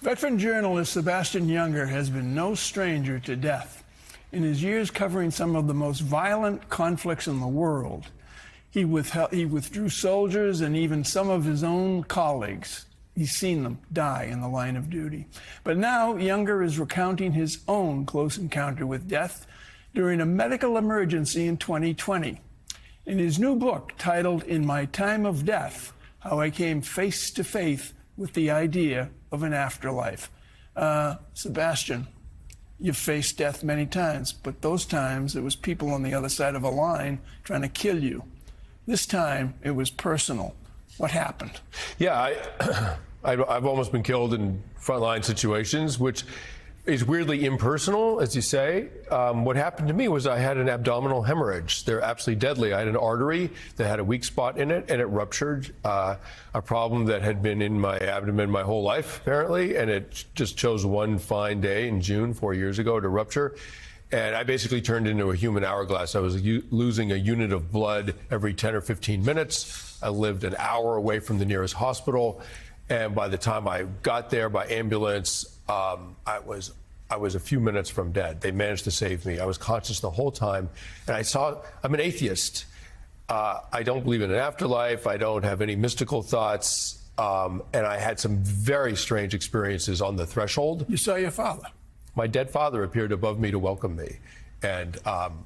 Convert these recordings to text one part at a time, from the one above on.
Veteran journalist Sebastian Junger has been no stranger to death. In his years covering some of the most violent conflicts in the world, he withdrew soldiers and even some of his own colleagues. He's seen them die in the line of duty. But now Junger is recounting his own close encounter with death during a medical emergency in 2020. In his new book titled In My Time of Death, How I Came Face to Face with the Idea of an Afterlife. Sebastian, you've faced death many times, but those times it was people on the other side of a line trying to kill you. This time it was personal. What happened? Yeah, I've almost been killed in frontline situations, which is weirdly impersonal, as you say. What happened to me was I had an abdominal hemorrhage. They're absolutely deadly. I had an artery that had a weak spot in it, and it ruptured. A problem that had been in my abdomen my whole life, apparently, and it just chose one fine day in June 4 years ago to rupture. And I basically turned into a human hourglass. I was losing a unit of blood every 10 or 15 minutes. I lived an hour away from the nearest hospital. And by the time I got there by ambulance, I was a few minutes from dead. They managed to save me. I was conscious the whole time. And I'm an atheist. I don't believe in an afterlife. I don't have any mystical thoughts. And I had some very strange experiences on the threshold. You saw your father? My dead father appeared above me to welcome me. And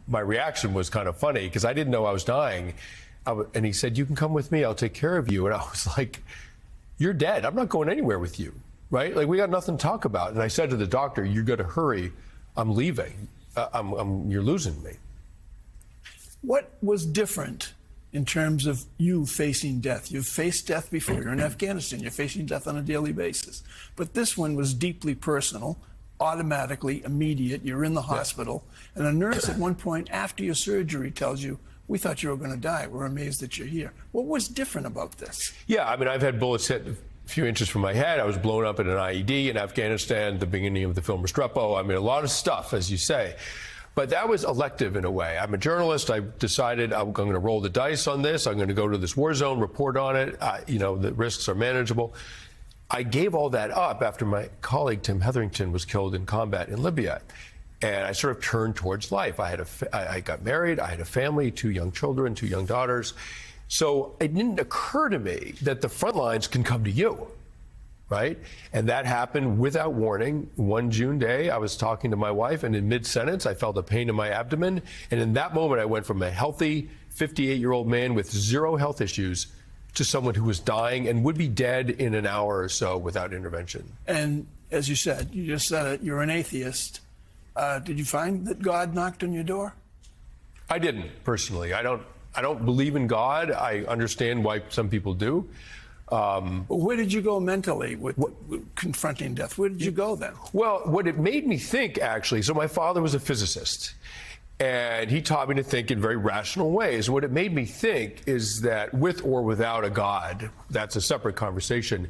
my reaction was kind of funny because I didn't know I was dying. And he said, "You can come with me. I'll take care of you." And I was like, "You're dead. I'm not going anywhere with you." Right? Like, we got nothing to talk about. And I said to the doctor, "You got to hurry. I'm leaving. You're losing me." What was different in terms of you facing death? You've faced death before. You're in Afghanistan. You're facing death on a daily basis. But this one was deeply personal, automatically immediate. You're in the hospital. And a nurse at one point after your surgery tells you, "We thought you were going to die. We're amazed that you're here." What was different about this? Yeah, I mean, I've had bullets hit a few inches from my head. I was blown up in an IED in Afghanistan, the beginning of the film Restrepo. I mean, a lot of stuff, as you say. But that was elective in a way. I'm a journalist. I decided I'm going to roll the dice on this. I'm going to go to this war zone, report on it. The risks are manageable. I gave all that up after my colleague Tim Hetherington was killed in combat in Libya. And I sort of turned towards life. I got married. I had a family, 2 young children, 2 young daughters. So it didn't occur to me that the front lines can come to you, right? And that happened without warning. One June day, I was talking to my wife, and in mid-sentence, I felt a pain in my abdomen. And in that moment, I went from a healthy 58-year-old man with 0 health issues to someone who was dying and would be dead in an hour or so without intervention. And as you said, you just said it, you're an atheist. Did you find that God knocked on your door? I didn't, personally. I don't believe in God. I understand why some people do. But where did you go mentally with confronting death? Where did you go then? Well, what it made me think, actually, so my father was a physicist. And he taught me to think in very rational ways. What it made me think is that with or without a God, that's a separate conversation,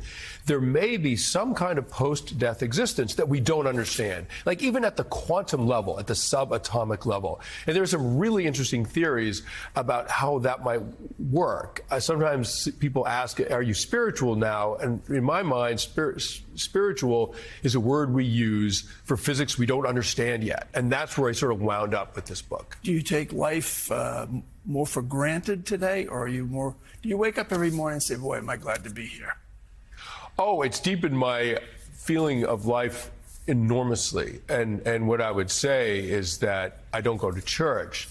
there may be some kind of post-death existence that we don't understand, like even at the quantum level, at the subatomic level. And there's some really interesting theories about how that might work. Sometimes people ask, are you spiritual now? And in my mind, spiritual is a word we use for physics we don't understand yet. And that's where I sort of wound up with this book. Do you take life more for granted today, or do you wake up every morning and say, "Boy, am I glad to be here"? Oh, it's deepened my feeling of life enormously. And what I would say is that I don't go to church,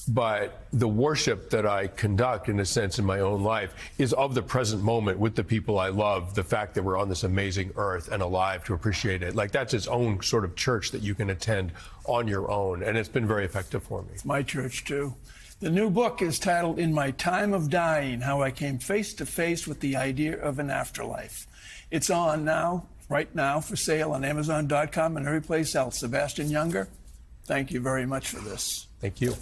but the worship that I conduct, in a sense, in my own life is of the present moment with the people I love, the fact that we're on this amazing earth and alive to appreciate it. Like, that's its own sort of church that you can attend on your own, and it's been very effective for me. It's my church, too. The new book is titled In My Time of Dying, How I Came Face to Face with the Idea of an Afterlife. It's on now, right now, for sale on Amazon.com and every place else. Sebastian Junger, thank you very much for this. Thank you.